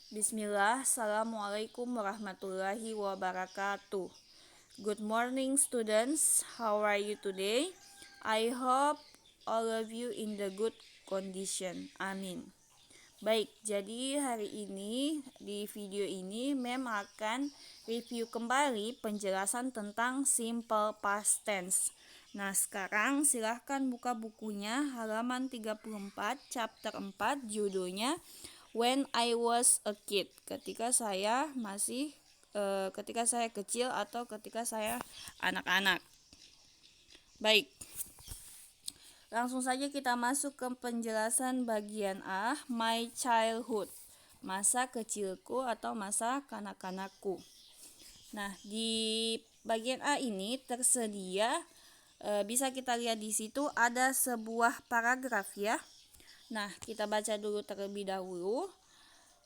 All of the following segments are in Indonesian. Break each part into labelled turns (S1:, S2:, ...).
S1: Bismillah, Assalamualaikum warahmatullahi wabarakatuh. Good morning students, how are you today? I hope all of you in the good condition, amin. Baik, jadi hari ini di video ini Mem akan review kembali penjelasan tentang simple past tense. Nah, sekarang silahkan buka bukunya halaman 34 chapter 4, judulnya When I was a kid, ketika saya kecil atau ketika saya anak-anak. Baik, langsung saja kita masuk ke penjelasan bagian A, my childhood, masa kecilku atau masa kanak-kanakku. Nah, di bagian A ini tersedia, bisa kita lihat di situ ada sebuah paragraf ya. Nah, kita baca dulu terlebih dahulu.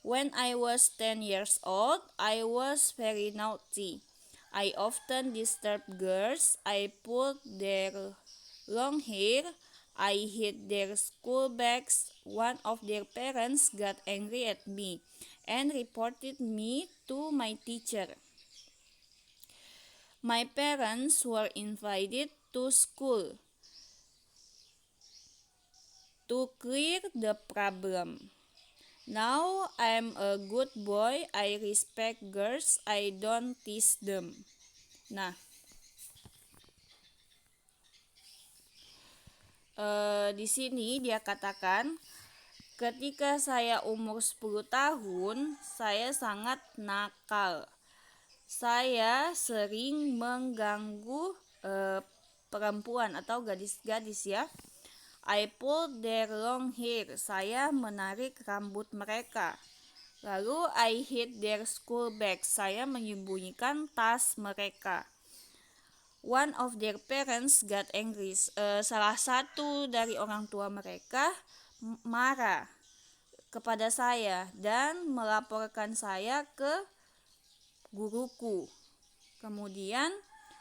S1: When I was 10 years old, I was very naughty. I often disturbed girls. I pulled their long hair. I hid their school bags. One of their parents got angry at me and reported me to my teacher. My parents were invited to school to clear the problem. Now I'm a good boy. I respect girls. I don't tease them. Nah, di sini dia katakan, ketika saya umur 10 tahun, saya sangat nakal. Saya sering mengganggu perempuan atau gadis-gadis ya. I pulled their long hair. Saya menarik rambut mereka. Lalu I hid their school bags. Saya menyembunyikan tas mereka. One of their parents got angry. Salah satu dari orang tua mereka marah kepada saya dan melaporkan saya ke guruku. Kemudian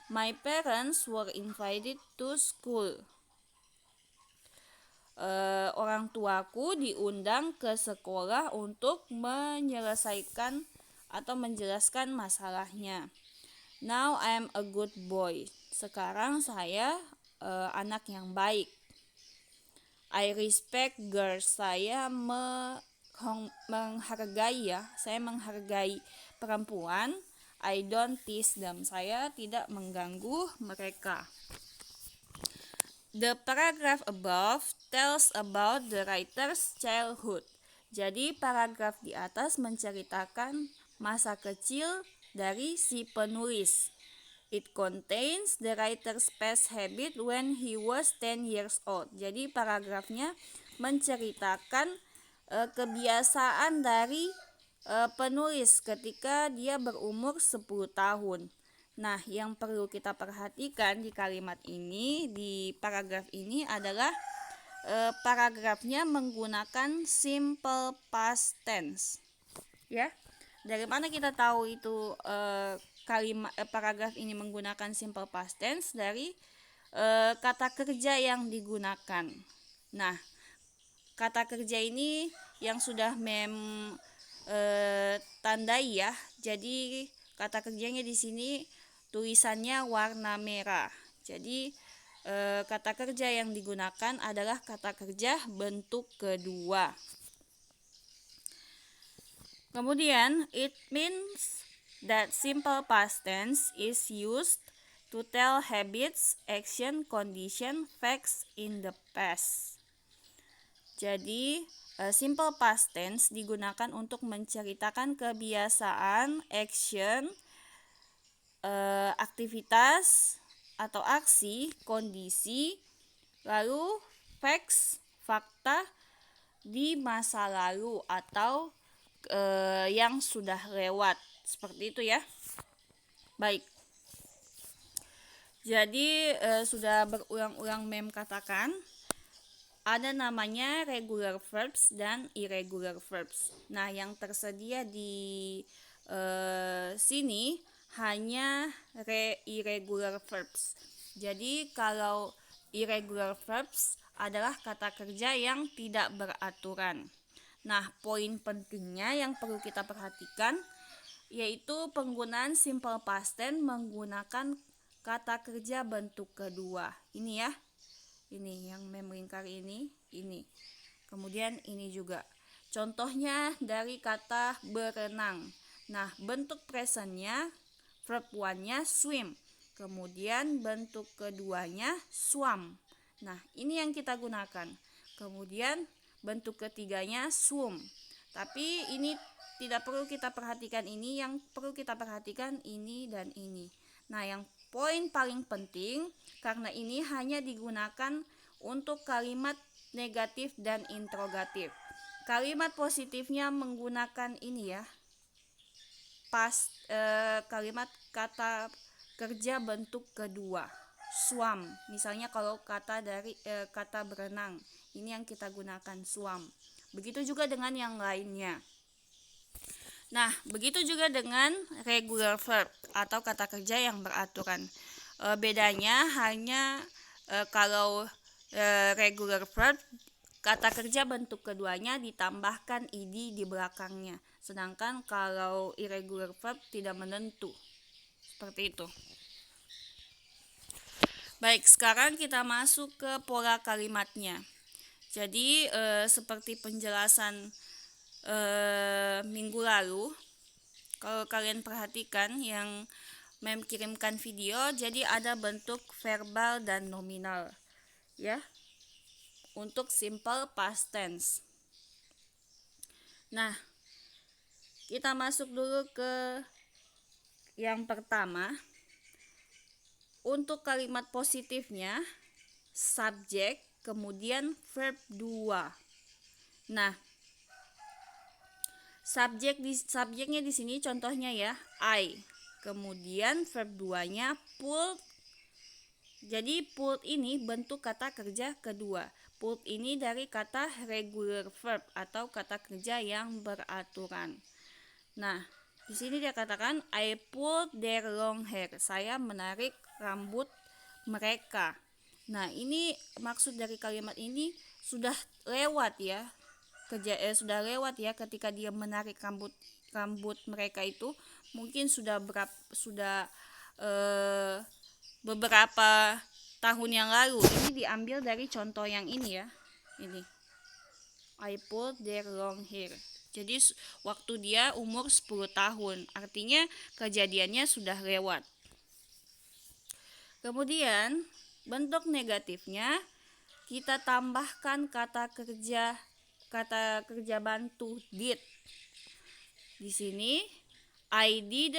S1: my parents were invited to school. Orang tuaku diundang ke sekolah untuk menyelesaikan atau menjelaskan masalahnya. Now I'm a good boy. Sekarang saya anak yang baik. I respect girls. Saya menghargai perempuan. I don't tease them. Saya tidak mengganggu mereka. The paragraph above tells about the writer's childhood. Jadi paragraf di atas menceritakan masa kecil dari si penulis. It contains the writer's past habit when he was 10 years old. Jadi paragrafnya menceritakan kebiasaan dari penulis ketika dia berumur 10 tahun. Nah, yang perlu kita perhatikan di kalimat ini, di paragraf ini adalah paragrafnya menggunakan simple past tense. Ya. Dari mana kita tahu itu paragraf ini menggunakan simple past tense? Dari kata kerja yang digunakan. Nah, kata kerja ini yang sudah tandai ya. Jadi kata kerjanya di sini tulisannya warna merah. Jadi kata kerja yang digunakan adalah kata kerja bentuk kedua. Kemudian it means that simple past tense is used to tell habits, action, condition, facts in the past. Jadi simple past tense digunakan untuk menceritakan kebiasaan, action, aktivitas atau aksi, kondisi, lalu facts, fakta di masa lalu atau yang sudah lewat, seperti itu ya. Baik, jadi sudah berulang-ulang Mem katakan ada namanya regular verbs dan irregular verbs. Nah, yang tersedia di sini hanya irregular verbs. Jadi kalau irregular verbs adalah kata kerja yang tidak beraturan. Nah, poin pentingnya yang perlu kita perhatikan yaitu penggunaan simple past tense menggunakan kata kerja bentuk kedua. Ini ya. Ini yang melingkar ini. Kemudian ini juga. Contohnya dari kata berenang. Nah, bentuk presentnya verb one-nya swim. Kemudian bentuk keduanya swam. Nah, ini yang kita gunakan. Kemudian bentuk ketiganya swum. Tapi ini tidak perlu kita perhatikan ini, yang perlu kita perhatikan ini dan ini. Nah, yang poin paling penting karena ini hanya digunakan untuk kalimat negatif dan interrogatif. Kalimat positifnya menggunakan ini ya. Kalimat kata kerja bentuk kedua. Swam. Misalnya kalau kata berenang, ini yang kita gunakan swam. Begitu juga dengan yang lainnya. Nah, begitu juga dengan regular verb atau kata kerja yang beraturan. Bedanya hanya kalau regular verb kata kerja bentuk keduanya ditambahkan ed di belakangnya. Sedangkan kalau irregular verb tidak menentu. Seperti itu. Baik, sekarang kita masuk ke pola kalimatnya. Jadi seperti penjelasan minggu lalu, kalau kalian perhatikan yang Mem kirimkan video, jadi ada bentuk verbal dan nominal ya untuk simple past tense. Nah, kita masuk dulu ke yang pertama. Untuk kalimat positifnya subjek kemudian verb 2. Nah, subjeknya di sini contohnya ya, I. Kemudian verb 2-nya pulled. Jadi pulled ini bentuk kata kerja kedua. Pulled ini dari kata regular verb atau kata kerja yang beraturan. Nah, di sini dia katakan I pulled their long hair. Saya menarik rambut mereka. Nah, ini maksud dari kalimat ini sudah lewat ya. Sudah lewat ya ketika dia menarik rambut mereka itu mungkin sudah beberapa tahun yang lalu. Ini diambil dari contoh yang ini ya. Ini. I pulled their long hair. Jadi waktu dia umur 10 tahun. Artinya kejadiannya sudah lewat. Kemudian bentuk negatifnya kita tambahkan kata kerja bantu did. Di sini I did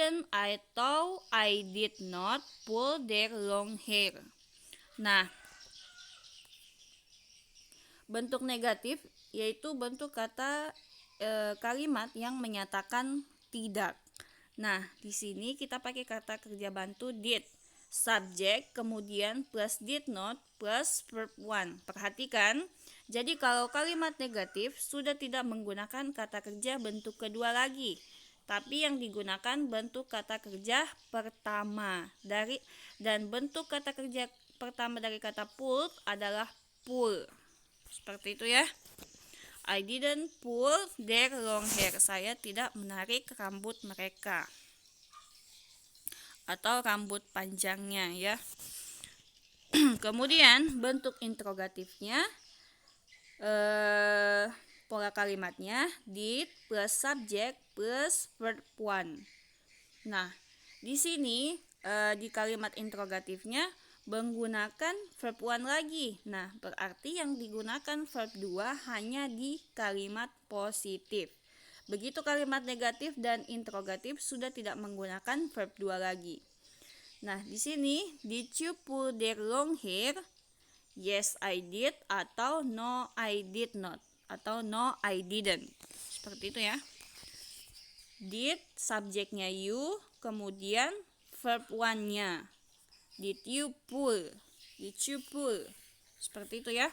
S1: not pull their long hair. Nah, bentuk negatif yaitu bentuk kata kalimat yang menyatakan tidak. Nah, di sini kita pakai kata kerja bantu did. Subjek kemudian plus did not plus verb one. Perhatikan, jadi kalau kalimat negatif sudah tidak menggunakan kata kerja bentuk kedua lagi, tapi yang digunakan bentuk kata kerja pertama dan bentuk kata kerja pertama dari kata pull adalah pull. Seperti itu ya. I didn't pull their long hair. Saya tidak menarik rambut mereka atau rambut panjangnya ya. Kemudian bentuk interrogatifnya pola kalimatnya did plus subject plus verb one. Nah, di sini di kalimat interrogatifnya menggunakan verb one lagi. Nah, berarti yang digunakan verb 2 hanya di kalimat positif. Begitu kalimat negatif dan interrogatif sudah tidak menggunakan verb 2 lagi. Nah, di sini did you pull their long hair? Yes, I did atau no, I did not atau no, I didn't. Seperti itu ya. Did subjeknya you, kemudian verb one-nya. Did you pull? Did you pull? Seperti itu ya.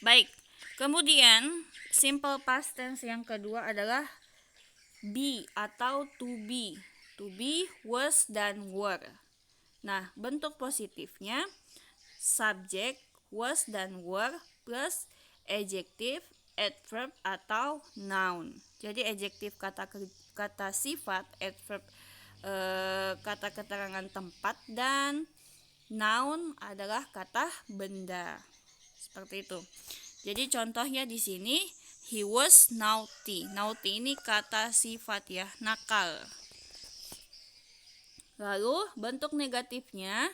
S1: Baik. Kemudian simple past tense yang kedua adalah be atau to be. To be, was, dan were. Nah, bentuk positifnya subject, was, dan were plus adjective, adverb atau noun. Jadi adjektif kata sifat, adverb kata keterangan tempat, dan noun adalah kata benda. Seperti itu. Jadi contohnya di sini, he was naughty. Naughty ini kata sifat ya, nakal. Lalu bentuk negatifnya,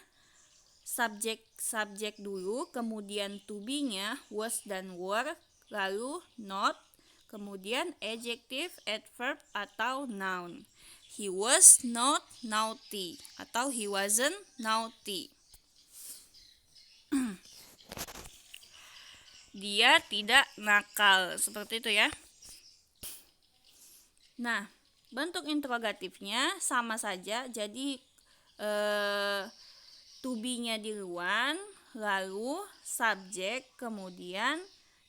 S1: subjek dulu, kemudian to be-nya was dan were, lalu not, kemudian adjektif, adverb atau noun. He was not naughty atau he wasn't naughty. Dia tidak nakal, seperti itu ya. Nah, bentuk interrogatifnya sama saja, jadi to be-nya duluan, lalu subjek, kemudian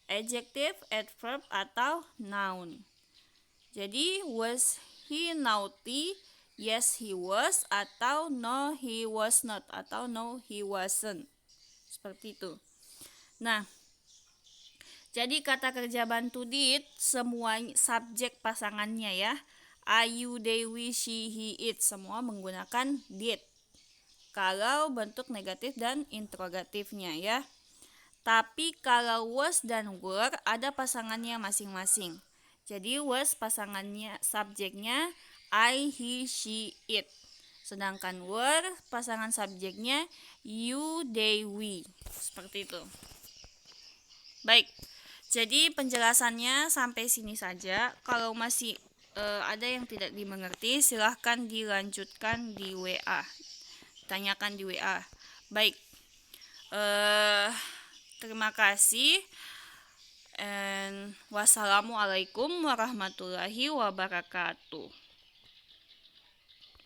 S1: adjective, adverb atau noun. Jadi was he naughty? Yes he was, atau no he was not, atau no he wasn't. Seperti itu. Nah, jadi kata kerja bantu did, semua subjek pasangannya ya. I, you, they, we, she, he, it, semua menggunakan did. Kalau bentuk negatif dan interrogatifnya ya. Tapi kalau was dan were ada pasangannya masing-masing. Jadi was pasangannya, subjeknya I, he, she, it. Sedangkan were pasangan subjeknya you, they, we. Seperti itu. Baik. Jadi penjelasannya sampai sini saja. Kalau masih ada yang tidak dimengerti, silahkan dilanjutkan di WA. Tanyakan di WA. Baik. Terima kasih. Wassalamualaikum warahmatullahi wabarakatuh.